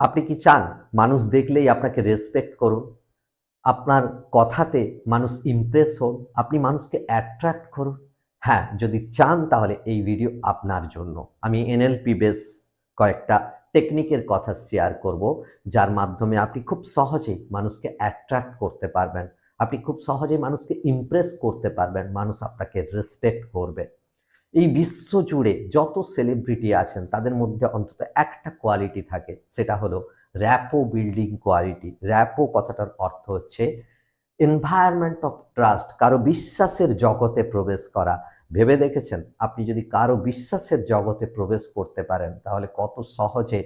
আপনি কি চান মানুষ দেখলেই আপনাকে রেসপেক্ট করুন, আপনার কথাতে মানুষ ইমপ্রেস হোক, আপনি মানুষকে অ্যাট্রাক্ট করুন? হ্যাঁ, যদি চান তাহলে এই ভিডিও আপনার জন্য। আমি এনএলপি বেস কয়েকটা টেকনিকের কথা শেয়ার করব, যার মাধ্যমে আপনি খুব সহজেই মানুষকে অ্যাট্রাক্ট করতে পারবেন। আপনি খুব সহজেই মানুষকে ইমপ্রেস করতে পারবেন, মানুষ আপনাকে রেসপেক্ট করবে। এই বিশ্ব জুড়ে যত সেলিব্রিটি আছেন তাদের মধ্যে অন্তত একটা কোয়ালিটি থাকে, সেটা হলো র্যাপো বিল্ডিং কোয়ালিটি। র্যাপো কথাটার অর্থ হচ্ছে এনভায়রনমেন্ট অফ ট্রাস্ট, কারো বিশ্বাসের জগতে প্রবেশ করা। ভেবে দেখেছেন আপনি যদি কারো বিশ্বাসের জগতে প্রবেশ করতে পারেন তাহলে কত সহজে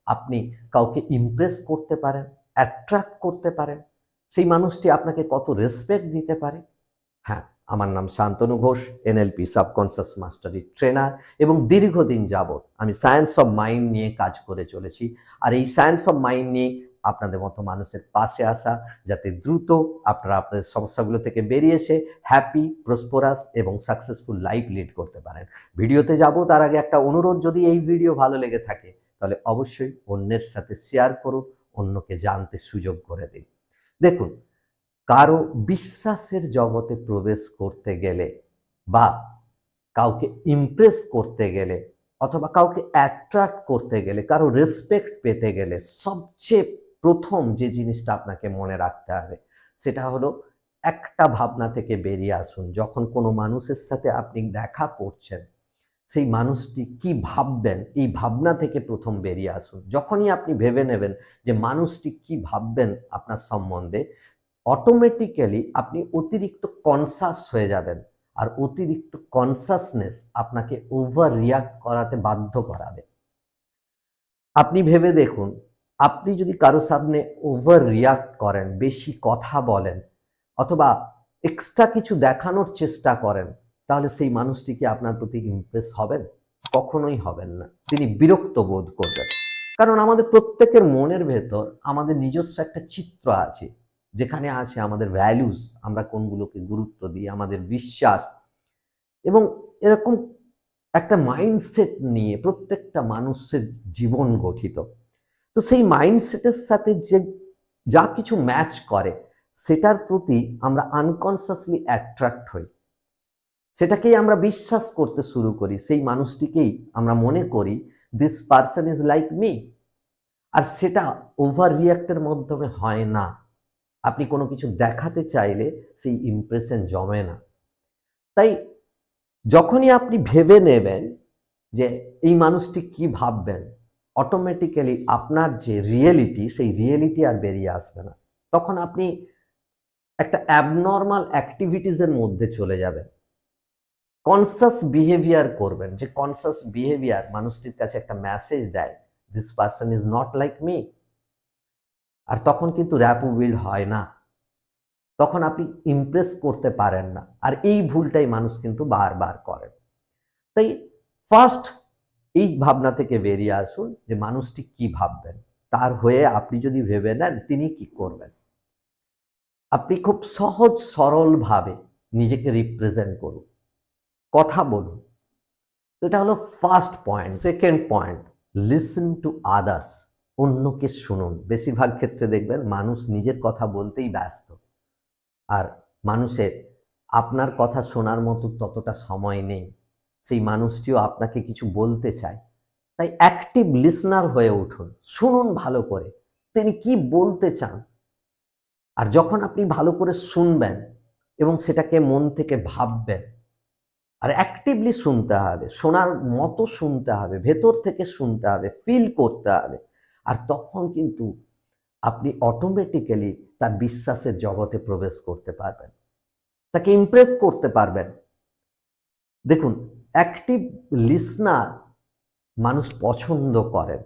আপনি কাউকে ইমপ্রেস করতে পারেন, অ্যাট্রাক্ট করতে পারেন, সেই মানুষটি আপনাকে কত রেসপেক্ট দিতে পারে। হ্যাঁ, আমার নাম Shantanu Ghosh, NLP subconscious mastery trainer, এবং দীর্ঘদিন যাবৎ আমি সায়েন্স অফ মাইন্ড নিয়ে কাজ করে চলেছি। আর এই সায়েন্স অফ মাইন্ড নিয়ে আপনাদের মতো মানুষের পাশে আসা, যাতে দ্রুত আপনারা আপনাদের সমস্যাগুলো থেকে বেরিয়ে এসে হ্যাপি, প্রসপোরাস এবং সাকসেসফুল লাইফ লিড করতে পারেন। ভিডিওতে যাব তার আগে একটা অনুরোধ, যদি এই ভিডিও ভালো লেগে থাকে তাহলে অবশ্যই অন্যের সাথে শেয়ার করুন, অন্যকে জানতে সুযোগ করে দিন। দেখুন, কারো বিশ্বাসের জগতে প্রবেশ করতে গেলে বা কাউকে ইমপ্রেস করতে গেলে অথবা কাউকে অ্যাট্রাক্ট করতে গেলে, কারো রেসপেক্ট পেতে গেলে সবচেয়ে প্রথম যে জিনিসটা আপনাকে মনে রাখতে হবে সেটা হলো একটা ভাবনা থেকে বেরিয়ে আসুন। যখন কোনো মানুষের সাথে আপনি দেখা করছেন, সেই মানুষটি কি ভাববেন এই ভাবনা থেকে প্রথম বেরিয়ে আসুন। যখনই আপনি ভেবে নেবেন যে মানুষটি কি ভাববেন আপনার সম্বন্ধে, অটোমেটিক্যালি আপনি অতিরিক্ত কনসাস হয়ে যাবেন। আর অতিরিক্ত কনসাসনেস আপনাকে ওভার রিয়াক্ট করাতে বাধ্য করাবে। আপনি ভেবে দেখুন, আপনি যদি কারো সামনে ওভার রিয়াক্ট করেন, বেশি কথা বলেন অথবা এক্সট্রা কিছু দেখানোর চেষ্টা করেন, তাহলে সেই মানুষটি কি আপনার প্রতি ইমপ্রেস হবেন? কখনোই হবেন না। তিনি বিরক্ত বোধ করবেন। কারণ আমাদের প্রত্যেকের মনের ভেতর আমাদের নিজস্ব একটা চিত্র আছে, যেখানে আছে আমাদের ভ্যালুস, আমরা কোনগুলোকে গুরুত্ব দিই, আমাদের বিশ্বাস, এবং এরকম একটা মাইন্ডসেট নিয়ে প্রত্যেকটা মানুষের জীবন গঠিত। তো সেই মাইন্ডসেটের সাথে যে যা কিছু ম্যাচ করে সেটার প্রতি আমরা আনকনসিয়াসলি অ্যাট্রাক্ট হই, সেটাকেই আমরা বিশ্বাস করতে শুরু করি, সেই মানুষটিকেই আমরা মনে করি this person is like me. আর সেটা ওভার রিয়াক্টের মাধ্যমে হয় না। আপনি কোনো কিছু দেখাতে চাইলে সেই ইমপ্রেশন জমে না। তাই যখনই আপনি ভেবে নেবেন যে এই মানুষটি কি ভাববেন, অটোমেটিক্যালি আপনার যে রিয়েলিটি সেই রিয়েলিটি আর বেরিয়ে আসবে না। তখন আপনি একটা অ্যাবনর্মাল অ্যাক্টিভিটিসের মধ্যে চলে যাবেন, কনসাস বিহেভিয়ার করবেন, যে কনসাস বিহেভিয়ার মানুষটির কাছে একটা মেসেজ দেয়, this person is not like me. আর তখন কিন্তু র্যাপো বিল্ড হয় না, তখন আপনি ইমপ্রেস করতে পারেন না। আর এই ভুলটাই মানুষ কিন্তু বারবার করে। তাই ফার্স্ট এই ভাবনা থেকে বেরিয়ে আসুন যে মানুষটি কি ভাববেন, তার হয়ে আপনি যদি ভেবে নেন তিনি কি করবেন। আপনি খুব সহজ সরলভাবে নিজেকে রিপ্রেজেন্ট করুন, কথা বলুন। তো এটা হলো first point. Second point, listen to others. অন্যকে শুনুন। বেশিরভাগ ক্ষেত্রে দেখবেন মানুষ নিজের কথা বলতেই ব্যস্ত, আর মানুষের আপনার কথা শোনার মতো ততটা সময় নেই। সেই মানুষটিও আপনাকে কিছু বলতে চায়। তাই অ্যাক্টিভ লিসনার হয়ে উঠুন, শুনুন ভালো করে তিনি কি বলতে চান। আর যখন আপনি ভালো করে শুনবেন এবং সেটাকে মন থেকে ভাববেন, আর অ্যাক্টিভলি শুনতে হবে, শোনার মতো শুনতে হবে, ভেতর থেকে শুনতে হবে, ফিল করতে হবে। আর তখন কিন্তু আপনি অটোমেটিক্যালি তার বিশ্বাসের জগতে প্রবেশ করতে পারবেন, তাকে ইমপ্রেস করতে পারবেন। দেখুন, অ্যাক্টিভ লিসনার মানুষ পছন্দ করেন,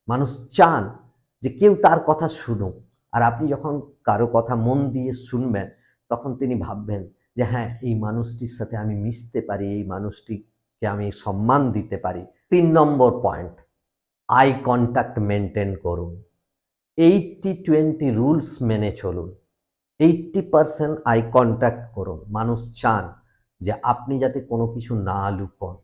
মানুষ চান যে কেউ তার কথা শুনুক। আর আপনি যখন কারো কথা মন দিয়ে শুনবেন তখন তিনি ভাববেন যে হ্যাঁ, এই মানুষটির সাথে আমি মিশতে পারি, এই মানুষটিকে আমি সম্মান দিতে পারি। 3 নম্বর পয়েন্ট, আই কন্ট্যাক্ট মেনটেন করুন। 80-20 রুলস মেনে চলুন। 80% আই কন্ট্যাক্ট করুন। মানুষ চান যে আপনি যাতে কোনো কিছু না লুকোন।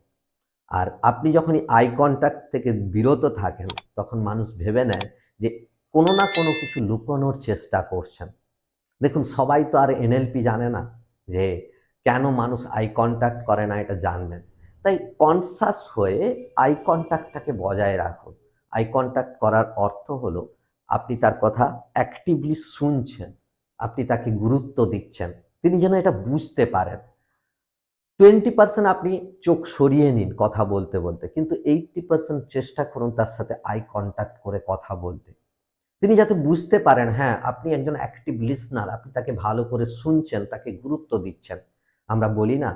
আর আপনি যখনই আই কন্ট্যাক্ট থেকে বিরত থাকেন তখন মানুষ ভেবে নেয় যে কোনো না কোনো কিছু লুকোনোর চেষ্টা করছেন। দেখুন, সবাই তো আর এনএলপি জানে না যে কেন মানুষ আই কন্ট্যাক্ট করে না, এটা জানবেন। তাই কনসাস হয়ে আই কন্ট্যাক্টটাকে বজায় রাখুন। আই কন্ট্যাক্ট করার অর্থ হলো আপনি তার কথা অ্যাক্টিভলি শুনছেন, আপনি তাকে গুরুত্ব দিচ্ছেন, তিনি যেন এটা বুঝতে পারেন। 20% আপনি চোখ সরিয়ে নিন কথা বলতে বলতে, কিন্তু 80% চেষ্টা করুন তার সাথে আই কন্ট্যাক্ট করে কথা বলতে। তিনি যাতে বুঝতে পারেন, হ্যাঁ, আপনি একজন অ্যাক্টিভ লিসনার, আপনি তাকে ভালো করে শুনছেন, তাকে গুরুত্ব দিচ্ছেন। আমরা বলি না,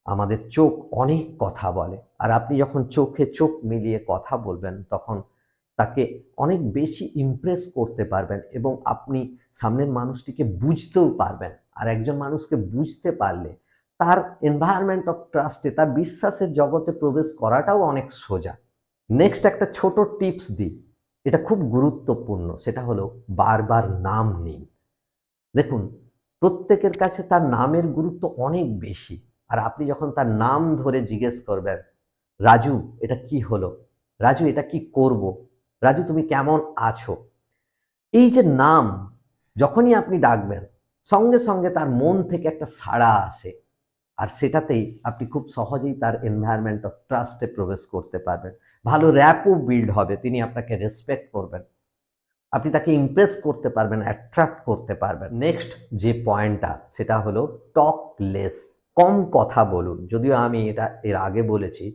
আমাদের চোখ অনেক কথা বলে, আর আপনি যখন চোখে চোখ মিলিয়ে কথা বলবেন তখন তাকে অনেক বেশি ইমপ্রেস করতে পারবেন এবং আপনি সামনের মানুষটিকে বুঝতেও পারবেন। আর একজন মানুষকে বুঝতে পারলে তার এনভায়রনমেন্ট অফ ট্রাস্টে, তার বিশ্বাসের জগতে প্রবেশ করাটাও অনেক সোজা। নেক্সট একটা ছোট টিপস দিই, এটা খুব গুরুত্বপূর্ণ, সেটা হলো বারবার নাম নিন। দেখুন, প্রত্যেকের কাছে তার নামের গুরুত্ব অনেক বেশি, আর আপনি যখন তার নাম ধরে জিজ্ঞেস করবেন, রাজু এটা কি হলো, রাজু এটা কি করব, রাজু তুমি কেমন আছো, এই যে নাম যখনই আপনি ডাকবেন সঙ্গে সঙ্গে তার মন থেকে একটা সাড়া আসে, আর সেটাতেই আপনি খুব সহজেই তার এনভায়রনমেন্ট অফ ট্রাস্টে প্রবেশ করতে পারবেন। ভালো র্যাপও বিল্ড হবে, তিনি আপনাকে রেসপেক্ট করবেন, আপনি তাকে ইমপ্রেস করতে পারবেন, অ্যাট্রাক্ট করতে পারবেন। নেক্সট যে পয়েন্টটা সেটা হলো টক লেস, কম কথা বলুন। যদিও আমি এটা এর আগে বলেছি।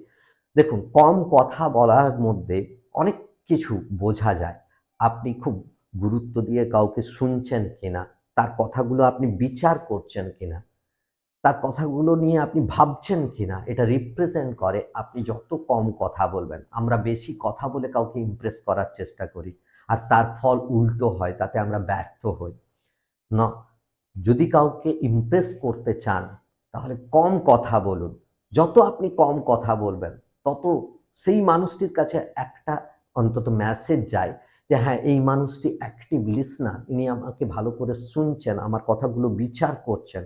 দেখুন, কম কথা বলার মধ্যে অনেক কিছু বোঝা যায়। আপনি খুব গুরুত্ব দিয়ে কাউকে শুনছেন কিনা, তার কথাগুলো আপনি বিচার করছেন কিনা, তার কথাগুলো নিয়ে আপনি ভাবছেন কিনা, এটা রিপ্রেজেন্ট করে আপনি যত কম কথা বলবেন। আমরা বেশি কথা বলে কাউকে ইমপ্রেস করার চেষ্টা করি, আর তার ফল উল্টো হয়, তাতে আমরা ব্যর্থ হই না। যদি কাউকে ইমপ্রেস করতে চান তাহলে কম কথা বলুন। যত আপনি কম কথা বলবেন তত সেই মানুষটির কাছে একটা অন্তত মেসেজ যায় যে হ্যাঁ, এই মানুষটি অ্যাক্টিভ লিসনার, ইনি আমাকে ভালো করে শুনছেন, আমার কথাগুলো বিচার করছেন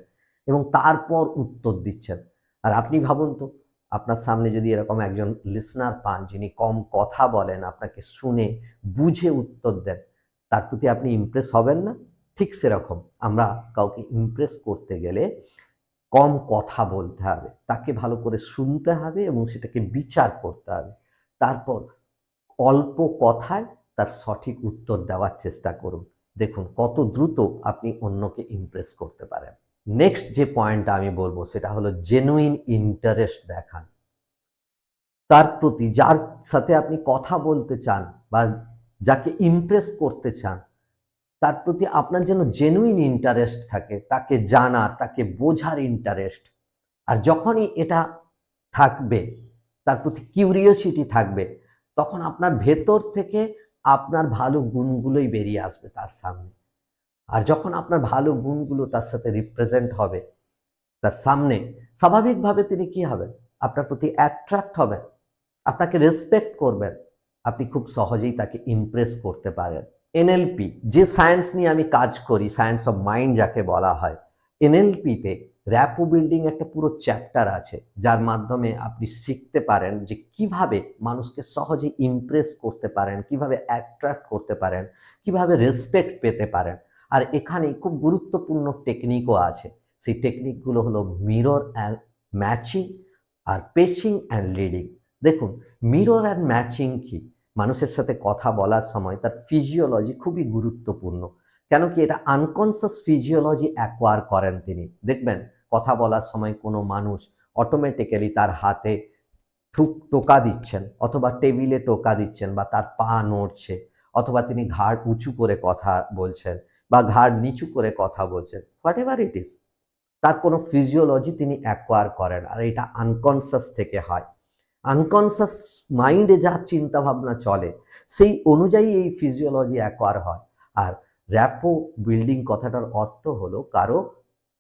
এবং তারপর উত্তর দিচ্ছেন। আর আপনি ভাবুন তো, আপনার সামনে যদি এরকম একজন লিসনার পান যিনি কম কথা বলেন, আপনাকে শুনে বুঝে উত্তর দেন, তার প্রতি আপনি ইমপ্রেস হবেন না? ঠিক সেরকম আমরা কাউকে ইমপ্রেস করতে গেলে কম কথা বলতে হবে, তাকে ভালো করে শুনতে হবে এবং সেটাকে বিচার করতে হবে। তারপর অল্প কথায় তার সঠিক উত্তর দেওয়ার চেষ্টা করুন। দেখুন কত দ্রুত আপনি অন্যকে ইমপ্রেস করতে পারেন। নেক্সট যে পয়েন্টটা আমি বলবো সেটা হলো জেনুইন ইন্টারেস্ট দেখান। তার প্রতি, যার সাথে আপনি কথা বলতে চান বা যাকে ইমপ্রেস করতে চান, তার প্রতি আপনার যেন জেনুইন ইন্টারেস্ট থাকে, তাকে জানার, তাকে বোঝার ইন্টারেস্ট। আর যখনই এটা থাকবে, তার প্রতি কিউরিওসিটি থাকবে, তখন আপনার ভেতর থেকে আপনার ভালো গুণগুলোই বেরিয়ে আসবে তার সামনে। আর যখন আপনার ভালো গুণগুলো তার সাথে রিপ্রেজেন্ট হবে তার সামনে, স্বাভাবিকভাবে তিনি কি হবেন? আপনার প্রতি অ্যাট্রাক্ট হবেন, আপনাকে রেসপেক্ট করবেন, আপনি খুব সহজেই তাকে ইমপ্রেস করতে পারেন। এনএলপি, যে সায়েন্স নিয়ে আমি কাজ করি, সায়েন্স অফ মাইন্ড যাকে বলা হয়, এনএলপিতে র্যাপো বিল্ডিং একটা পুরো চ্যাপ্টার আছে, যার মাধ্যমে আপনি শিখতে পারেন যে কিভাবে মানুষকে সহজে ইমপ্রেস করতে পারেন, কিভাবে অ্যাট্রাক্ট করতে পারেন, কিভাবে রেসপেক্ট পেতে পারেন। আর এখানে খুব গুরুত্বপূর্ণ টেকনিকও আছে। সেই টেকনিকগুলো হলো মিরর অ্যান্ড ম্যাচিং আর পেসিং অ্যান্ড লিডিং। দেখুন, মিরর অ্যান্ড ম্যাচিং কি? মানুষের সাথে কথা বলার সময় তার ফিজিওলজি খুবই গুরুত্বপূর্ণ। কেন কি? এটা আনকনসিয়াস ফিজিওলজি অ্যাকোয়ার করেন তিনি। দেখবেন কথা বলার সময় কোনো মানুষ অটোমেটিক্যালি তার হাতে টোকা দিচ্ছেন, অথবা টেবিলে টোকা দিচ্ছেন, বা তার পা নড়ছে, অথবা তিনি ঘাড় উঁচু করে কথা বলছেন বা ঘাড় নিচু করে কথা বলছেন, হোয়াট এভার ইট ইজ, তার কোনো ফিজিওলজি তিনি অ্যাকোয়ার করেন, আর এটা আনকনসিয়াস থেকে হয়। আনকনসিয়াস মাইন্ডে যা চিন্তা ভাবনা চলে সেই অনুযায়ী এই ফিজিওলজি অ্যাকোয়ার হয়। আর র্যাপো বিল্ডিং কথাটার অর্থ হলো কারো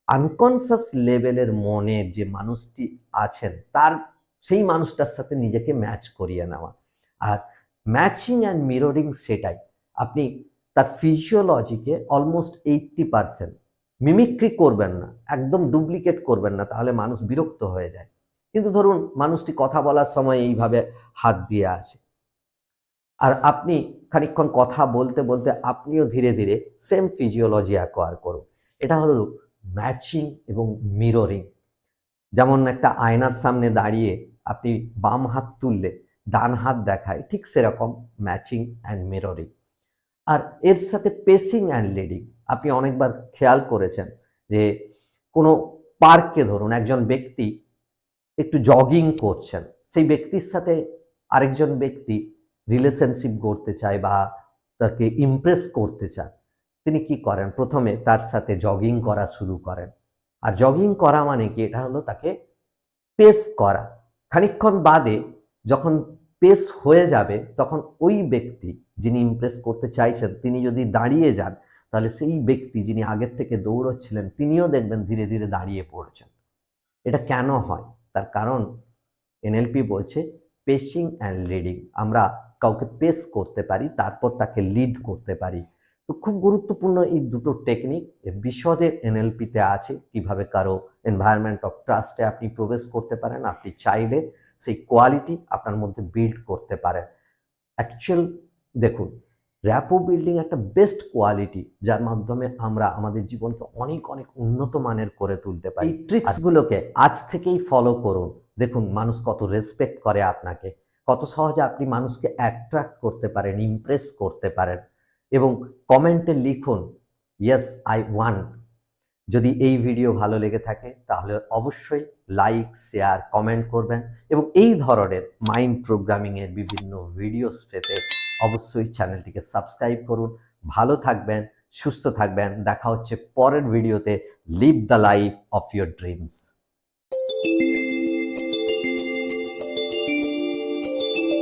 আনকনসিয়াস লেভেলের মনে যে মানুষটি আছেন তার, সেই মানুষটার সাথে নিজেকে ম্যাচ করিয়ে নেওয়া। আর ম্যাচিং অ্যান্ড মিররিং সেটাই, আপনি তার ফিজিওলজিকে অলমোস্ট 80% মিমিক্রি করবেন না, একদম ডুপ্লিকেট করবেন না, তাহলে মানুষ বিরক্ত হয়ে যায়। কিন্তু ধরুন মানুষটি কথা বলার সময় এইভাবে হাত দিয়ে আছে, আর আপনি খানিকক্ষণ কথা বলতে বলতে আপনিও ধীরে ধীরে সেম ফিজিওলজি অ্যাকোয়ার করুন। এটা হলো ম্যাচিং এবং মিররিং। যেমন একটা আয়নার সামনে দাঁড়িয়ে আপনি বাম হাত তুললে ডান হাত দেখায়, ঠিক সেরকম ম্যাচিং অ্যান্ড মিররিং। আর এর সাথে পেসিং অ্যান্ড লিডিং। আপনি অনেকবার খেয়াল করেছেন যে কোনো পার্কে ধরুন একজন ব্যক্তি একটু জগিং করছেন, সেই ব্যক্তির সাথে আরেকজন ব্যক্তি রিলেশনশিপ গড়তে চায় বা তাকে ইমপ্রেস করতে চান, তিনি কি করেন? প্রথমে তার সাথে জগিং করা শুরু করেন। আর জগিং করা মানে কি? এটা হলো তাকে পেস করা। খানিকক্ষণ বাদে যখন পেস হয়ে যাবে, তখন ওই ব্যক্তি যিনি ইমপ্রেস করতে চাইছেন, তিনি যদি দাঁড়িয়ে যান, তাহলে সেই ব্যক্তি যিনি আগের থেকে দৌড়চ্ছিলেন, তিনিও দেখবেন ধীরে ধীরে দাঁড়িয়ে পড়ছেন। এটা কেন হয়? তার কারণ এনএলপি বলছে পেসিং অ্যান্ড লিডিং। আমরা কাউকে পেস করতে পারি, তারপর তাকে লিড করতে পারি। তো খুব গুরুত্বপূর্ণ এই দুটো টেকনিক বিশদে এনএলপিতে আছে। কিভাবে কারো এনভায়রনমেন্ট অফ ট্রাস্টে আপনি প্রবেশ করতে পারেন, আপনি চাইলে সেই কোয়ালিটি আপনার মধ্যে বিল্ড করতে পারেন। অ্যাকচুয়াল দেখুন, র্যাপো বিল্ডিং একটা বেস্ট কোয়ালিটি, যার মাধ্যমে আমরা আমাদের জীবনকে অনেক অনেক উন্নত মানের করে তুলতে পারি। এই ট্রিক্সগুলোকে আজ থেকেই ফলো করুন। দেখুন মানুষ কত রেসপেক্ট করে আপনাকে, কত সহজে আপনি মানুষকে অ্যাট্রাক্ট করতে পারেন, ইমপ্রেস করতে পারেন। এবং কমেন্টে লিখুন ইয়েস আই ওয়ান্ট। যদি এই ভিডিও ভালো লেগে থাকে তাহলে অবশ্যই লাইক, শেয়ার, কমেন্ট করবেন এবং এই ধরনের মাইন্ড প্রোগ্রামিংয়ের বিভিন্ন ভিডিওস পেতে অবশ্যই চ্যানেলটিকে সাবস্ক্রাইব করুন। ভালো থাকবেন, সুস্থ থাকবেন। দেখা হচ্ছে পরের ভিডিওতে। Live the life of your dreams.